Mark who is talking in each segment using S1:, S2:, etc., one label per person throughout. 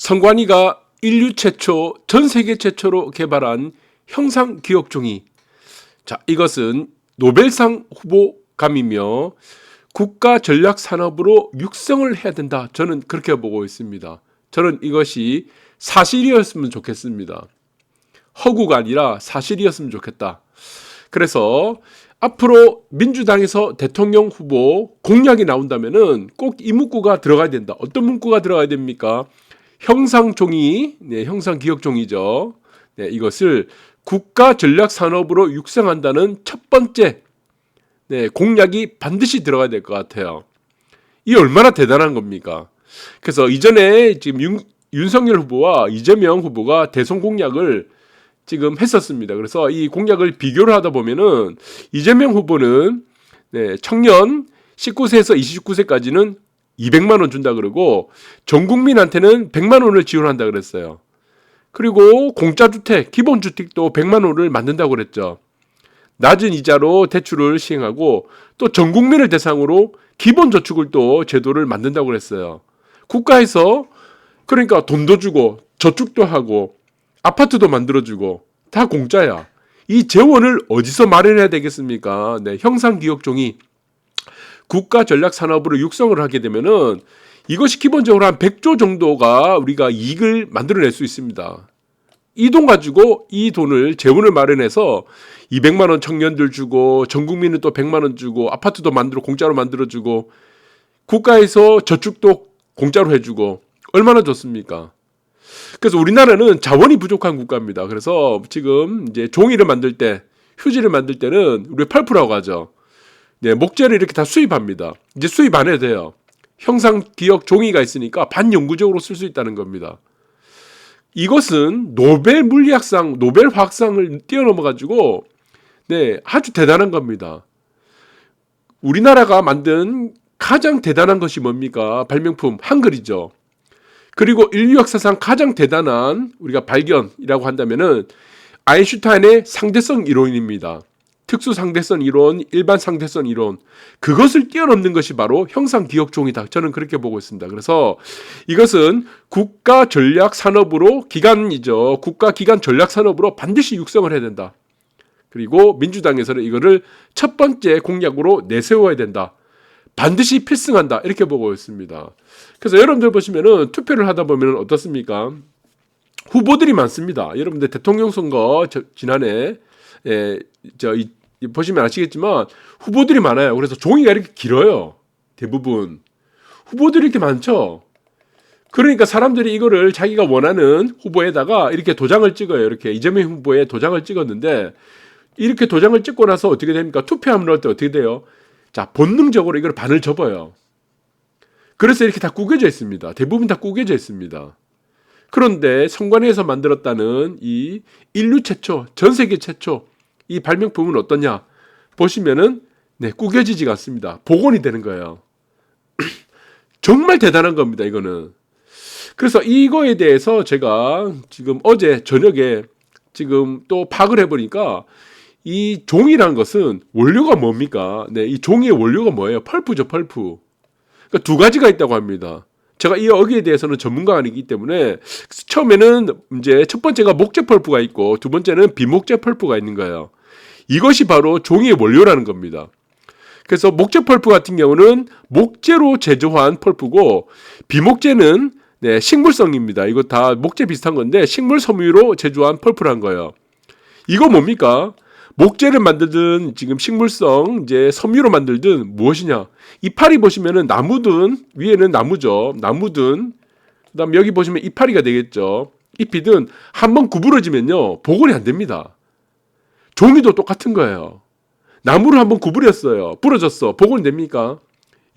S1: 성관이가 인류 최초, 전 세계 최초로 개발한 형상 기억 종이. 자, 이것은 노벨상 후보감이며 국가 전략 산업으로 육성을 해야 된다. 저는 그렇게 보고 있습니다. 저는 이것이 사실이었으면 좋겠습니다. 허구가 아니라 사실이었으면 좋겠다. 그래서 앞으로 민주당에서 대통령 후보 공약이 나온다면은 꼭 이 문구가 들어가야 된다. 어떤 문구가 들어가야 됩니까? 형상 종이, 형상 기억 종이죠. 이것을 국가 전략 산업으로 육성한다는 첫 번째 공약이 반드시 들어가야 될 것 같아요. 이 얼마나 대단한 겁니까? 그래서 이전에 지금 윤석열 후보와 이재명 후보가 대선 공약을 지금 했었습니다. 그래서 이 공약을 비교를 하다 보면은 이재명 후보는 청년 19세에서 29세까지는 200만 원 준다 그러고 전 국민한테는 100만 원을 지원한다 그랬어요. 그리고 공짜주택, 기본주택도 100만 원을 만든다고 그랬죠. 낮은 이자로 대출을 시행하고 또 전 국민을 대상으로 기본저축을 또 제도를 만든다고 그랬어요. 국가에서 그러니까 돈도 주고 저축도 하고 아파트도 만들어주고 다 공짜야. 이 재원을 어디서 마련해야 되겠습니까? 형상기억종이 국가 전략 산업으로 육성을 하게 되면은 이것이 기본적으로 한 100조 정도가 우리가 이익을 만들어낼 수 있습니다. 이 돈 가지고 이 돈을 재원을 마련해서 200만 원 청년들 주고 전 국민은 또 100만 원 주고 아파트도 공짜로 만들어주고 국가에서 저축도 공짜로 해주고 얼마나 좋습니까? 그래서 우리나라는 자원이 부족한 국가입니다. 그래서 지금 이제 종이를 만들 때, 휴지를 만들 때는 우리 펄프라고 하죠. 목재를 이렇게 다 수입합니다. 이제 수입 안 해도 돼요. 형상 기억 종이가 있으니까 반영구적으로 쓸 수 있다는 겁니다. 이것은 노벨 물리학상, 노벨 화학상을 뛰어넘어가지고 아주 대단한 겁니다. 우리나라가 만든 가장 대단한 것이 뭡니까? 발명품 한글이죠. 그리고 인류 역사상 가장 대단한 우리가 발견이라고 한다면은 아인슈타인의 상대성 이론입니다. 특수 상대성 이론, 일반 상대성 이론, 그것을 뛰어넘는 것이 바로 형상 기억 종이다. 저는 그렇게 보고 있습니다. 그래서 이것은 국가 전략 산업으로 기관이죠. 국가 기관 전략 산업으로 반드시 육성을 해야 된다. 그리고 민주당에서는 이거를 첫 번째 공약으로 내세워야 된다. 반드시 필승한다. 이렇게 보고 있습니다. 그래서 여러분들 보시면은 투표를 하다 보면 어떻습니까? 후보들이 많습니다. 여러분들 대통령 선거 지난해 보시면 아시겠지만 후보들이 많아요. 그래서 종이가 이렇게 길어요. 대부분 후보들이 이렇게 많죠. 그러니까 사람들이 이거를 자기가 원하는 후보에다가 이렇게 도장을 찍어요. 이렇게 이재명 후보에 도장을 찍었는데 이렇게 도장을 찍고 나서 어떻게 됩니까? 투표함을 넣을 때 어떻게 돼요? 자, 본능적으로 이걸 반을 접어요. 그래서 이렇게 다 구겨져 있습니다. 대부분 다 구겨져 있습니다. 그런데 성관위에서 만들었다는 이 인류 최초, 전 세계 최초 이 발명품은 어떠냐? 보시면은 구겨지지가 않습니다. 복원이 되는 거예요. 정말 대단한 겁니다. 이거는. 그래서 이거에 대해서 제가 지금 어제 저녁에 지금 또 파악을 해보니까 이 종이라는 것은 원료가 뭡니까? 이 종이의 원료가 뭐예요? 펄프죠, 펄프. 그러니까 두 가지가 있다고 합니다. 제가 이 여기에 대해서는 전문가가 아니기 때문에 처음에는 이제 첫 번째가 목재 펄프가 있고 두 번째는 비목재 펄프가 있는 거예요. 이것이 바로 종이의 원료라는 겁니다. 그래서 목재 펄프 같은 경우는 목재로 제조한 펄프고 비목재는 식물성입니다. 이거 다 목재 비슷한 건데 식물 섬유로 제조한 펄프란 거예요. 이거 뭡니까? 목재를 만들든 지금 식물성 이제 섬유로 만들든 무엇이냐? 이파리 보시면은 나무든 위에는 나무죠. 나무든 그다음 여기 보시면 이파리가 되겠죠. 잎이든 한번 구부러지면요 복원이 안 됩니다. 종이도 똑같은 거예요. 나무를 한번 구부렸어요. 부러졌어. 복원이 됩니까?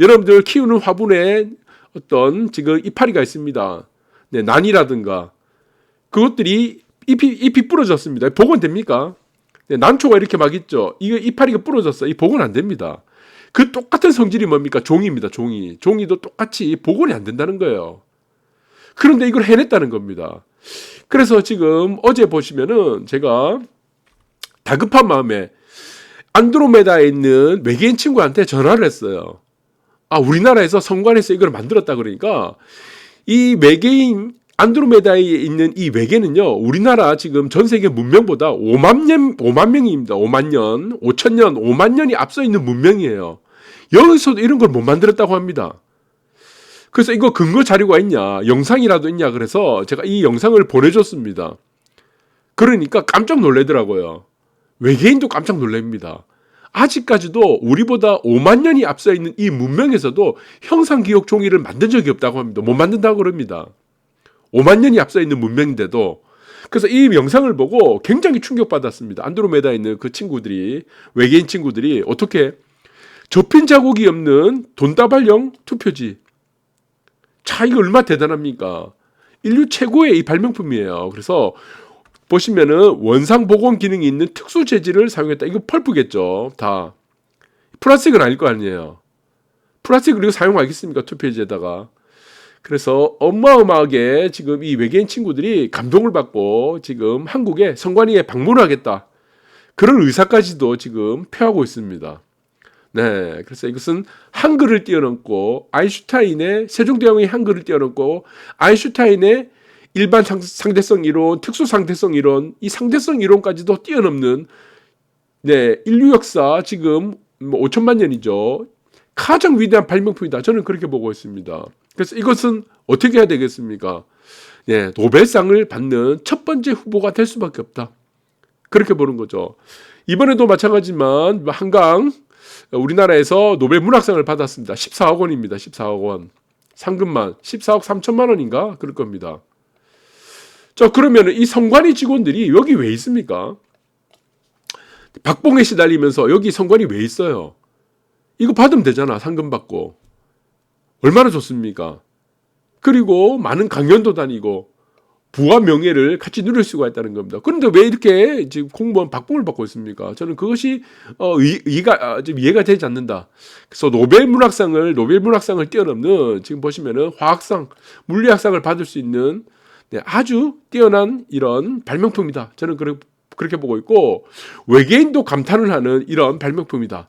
S1: 여러분들 키우는 화분에 어떤 지금 이파리가 있습니다. 난이라든가 그것들이 잎이 부러졌습니다. 복원 됩니까? 난초가 이렇게 막 있죠. 이거 이파리가 부러졌어. 이 복원 안 됩니다. 그 똑같은 성질이 뭡니까? 종이입니다. 종이. 종이도 똑같이 복원이 안 된다는 거예요. 그런데 이걸 해냈다는 겁니다. 그래서 지금 어제 보시면은 제가 다급한 마음에 안드로메다에 있는 외계인 친구한테 전화를 했어요. 우리나라에서 성관에서 이걸 만들었다 그러니까 이 외계인 안드로메다에 있는 이 외계는요, 우리나라 지금 전 세계 문명보다 5만 명입니다. 5만 년, 5천 년, 5만 년이 앞서 있는 문명이에요. 여기서도 이런 걸 못 만들었다고 합니다. 그래서 이거 근거 자료가 있냐, 영상이라도 있냐, 그래서 제가 이 영상을 보내줬습니다. 그러니까 깜짝 놀래더라고요. 외계인도 깜짝 놀랍니다. 아직까지도 우리보다 5만 년이 앞서 있는 이 문명에서도 형상기억 종이를 만든 적이 없다고 합니다. 못 만든다고 그럽니다. 5만 년이 앞서 있는 문명인데도. 그래서 이 영상을 보고 굉장히 충격받았습니다. 안드로메다에 있는 그 친구들이, 외계인 친구들이 어떻게 접힌 자국이 없는 돈다발형 투표지. 자, 이거 얼마나 대단합니까? 인류 최고의 이 발명품이에요. 그래서 보시면은 원상 복원 기능이 있는 특수 재질을 사용했다. 이거 펄프겠죠. 다 플라스틱은 아닐 거 아니에요. 플라스틱을 이거 사용하겠습니까? 투표지에다가. 그래서 어마어마하게 지금 이 외계인 친구들이 감동을 받고 지금 한국에 성관위에 방문을 하겠다. 그런 의사까지도 지금 표하고 있습니다. 네, 그래서 이것은 한글을 뛰어넘고 아인슈타인의 세종대왕의 한글을 뛰어넘고 아인슈타인의 일반 상대성 이론, 특수 상대성 이론, 이 상대성 이론까지도 뛰어넘는 네, 인류 역사 지금 5천만 년이죠. 가장 위대한 발명품이다. 저는 그렇게 보고 있습니다. 그래서 이것은 어떻게 해야 되겠습니까? 네, 노벨상을 받는 첫 번째 후보가 될 수밖에 없다. 그렇게 보는 거죠. 이번에도 마찬가지지만 한강 우리나라에서 노벨 문학상을 받았습니다. 14억 원입니다. 14억 원. 상금만 14억 3천만 원인가? 그럴 겁니다. 자, 그러면 이 성관위 직원들이 여기 왜 있습니까? 박봉에 시달리면서 여기 성관위 왜 있어요? 이거 받으면 되잖아. 상금 받고. 얼마나 좋습니까? 그리고 많은 강연도 다니고 부와 명예를 같이 누릴 수가 있다는 겁니다. 그런데 왜 이렇게 지금 공무원 박봉을 받고 있습니까? 저는 그것이 좀 이해가 되지 않는다. 그래서 노벨 문학상을 뛰어넘는 지금 보시면은 화학상, 물리학상을 받을 수 있는 네, 아주 뛰어난 이런 발명품이다. 저는 그렇게 보고 있고 외계인도 감탄을 하는 이런 발명품이다.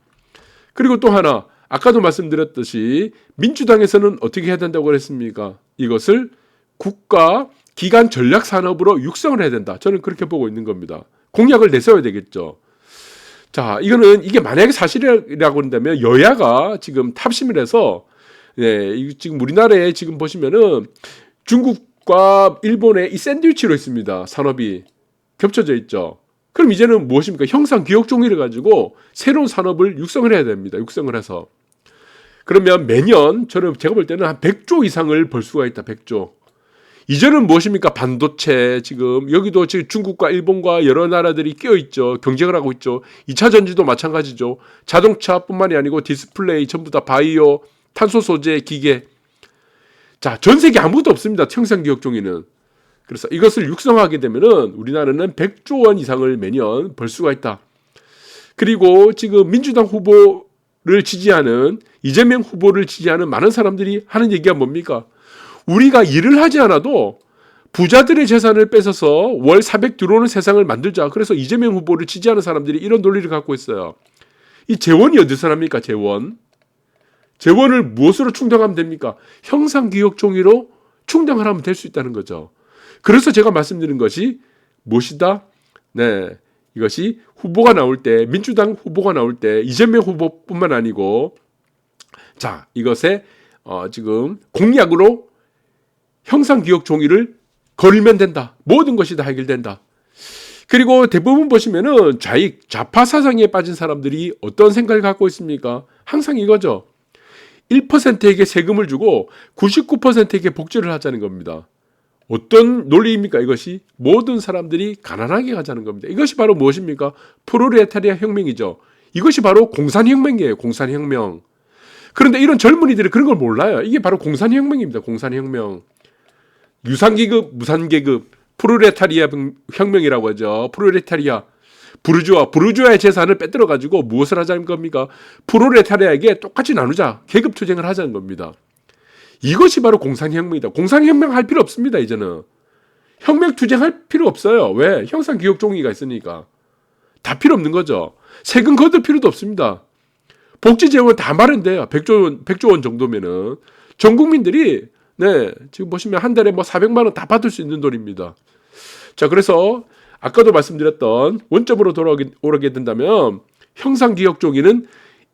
S1: 그리고 또 하나 아까도 말씀드렸듯이 민주당에서는 어떻게 해야 된다고 그랬습니까? 이것을 국가 기간 전략 산업으로 육성을 해야 된다. 저는 그렇게 보고 있는 겁니다. 공약을 내세워야 되겠죠. 자, 이게 만약에 사실이라고 한다면 여야가 지금 탑심을 해서 네, 지금 우리나라에 지금 보시면은 중국과 일본의 이 샌드위치로 있습니다. 산업이 겹쳐져 있죠. 그럼 이제는 무엇입니까? 형상 기억 종이를 가지고 새로운 산업을 육성을 해야 됩니다. 육성을 해서. 그러면 매년 제가 볼 때는 한 100조 이상을 벌 수가 있다. 100조. 이제는 무엇입니까? 반도체 지금 여기도 지금 중국과 일본과 여러 나라들이 끼어 있죠. 경쟁을 하고 있죠. 2차 전지도 마찬가지죠. 자동차뿐만이 아니고 디스플레이 전부 다 바이오, 탄소 소재, 기계. 자, 전 세계 아무도 없습니다. 형상 기억 종이는. 그래서 이것을 육성하게 되면은 우리나라는 100조 원 이상을 매년 벌 수가 있다. 그리고 지금 민주당 후보를 지지하는 이재명 후보를 지지하는 많은 사람들이 하는 얘기가 뭡니까? 우리가 일을 하지 않아도 부자들의 재산을 뺏어서 월 400 들어오는 세상을 만들자. 그래서 이재명 후보를 지지하는 사람들이 이런 논리를 갖고 있어요. 이 재원이 어디서 납니까? 재원을 무엇으로 충당하면 됩니까? 형상 기억 종이로 충당을 하면 될 수 있다는 거죠. 그래서 제가 말씀드린 것이 무엇이다? 네, 이것이 후보가 나올 때, 민주당 후보가 나올 때 이재명 후보뿐만 아니고 자, 이것에 지금 공약으로 형상 기억 종이를 걸면 된다. 모든 것이 다 해결된다. 그리고 대부분 보시면은 좌파 사상에 빠진 사람들이 어떤 생각을 갖고 있습니까? 항상 이거죠. 1%에게 세금을 주고 99%에게 복지를 하자는 겁니다. 어떤 논리입니까? 이것이 모든 사람들이 가난하게 가자는 겁니다. 이것이 바로 무엇입니까? 프롤레타리아 혁명이죠. 이것이 바로 공산혁명이에요. 공산혁명. 그런데 이런 젊은이들이 그런 걸 몰라요. 이게 바로 공산혁명입니다. 공산혁명. 유상계급, 무산계급, 프롤레타리아 혁명이라고 하죠. 프롤레타리아. 부르주아의 재산을 빼들어 가지고 무엇을 하자는 겁니까? 프롤레타리아에게 똑같이 나누자. 계급 투쟁을 하자는 겁니다. 이것이 바로 공산혁명이다. 공산혁명 할 필요 없습니다. 이제는. 혁명 투쟁할 필요 없어요. 왜? 형상 기억 종이가 있으니까. 다 필요 없는 거죠. 세금 거둘 필요도 없습니다. 복지 재원 다 마련돼요. 100조 원 정도면은 전 국민들이 네, 지금 보시면 한 달에 뭐 400만 원 다 받을 수 있는 돈입니다. 자, 그래서 아까도 말씀드렸던 원점으로 돌아오게 된다면 형상기억종이는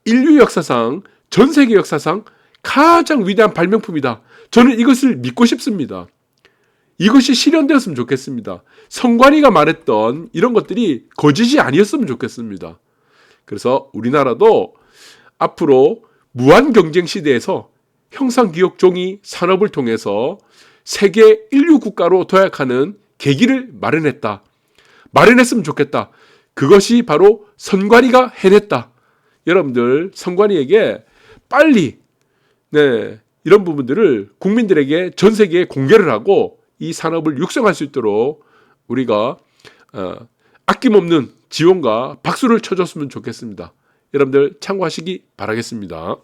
S1: 인류 역사상, 전 세계 역사상 가장 위대한 발명품이다. 저는 이것을 믿고 싶습니다. 이것이 실현되었으면 좋겠습니다. 성관이가 말했던 이런 것들이 거짓이 아니었으면 좋겠습니다. 그래서 우리나라도 앞으로 무한 경쟁 시대에서 형상기억종이 산업을 통해서 세계 인류 국가로 도약하는 계기를 마련했으면 좋겠다. 그것이 바로 선관위가 해냈다. 여러분들 선관위에게 빨리 이런 부분들을 국민들에게 전 세계에 공개를 하고 이 산업을 육성할 수 있도록 우리가 아낌없는 지원과 박수를 쳐줬으면 좋겠습니다. 여러분들 참고하시기 바라겠습니다.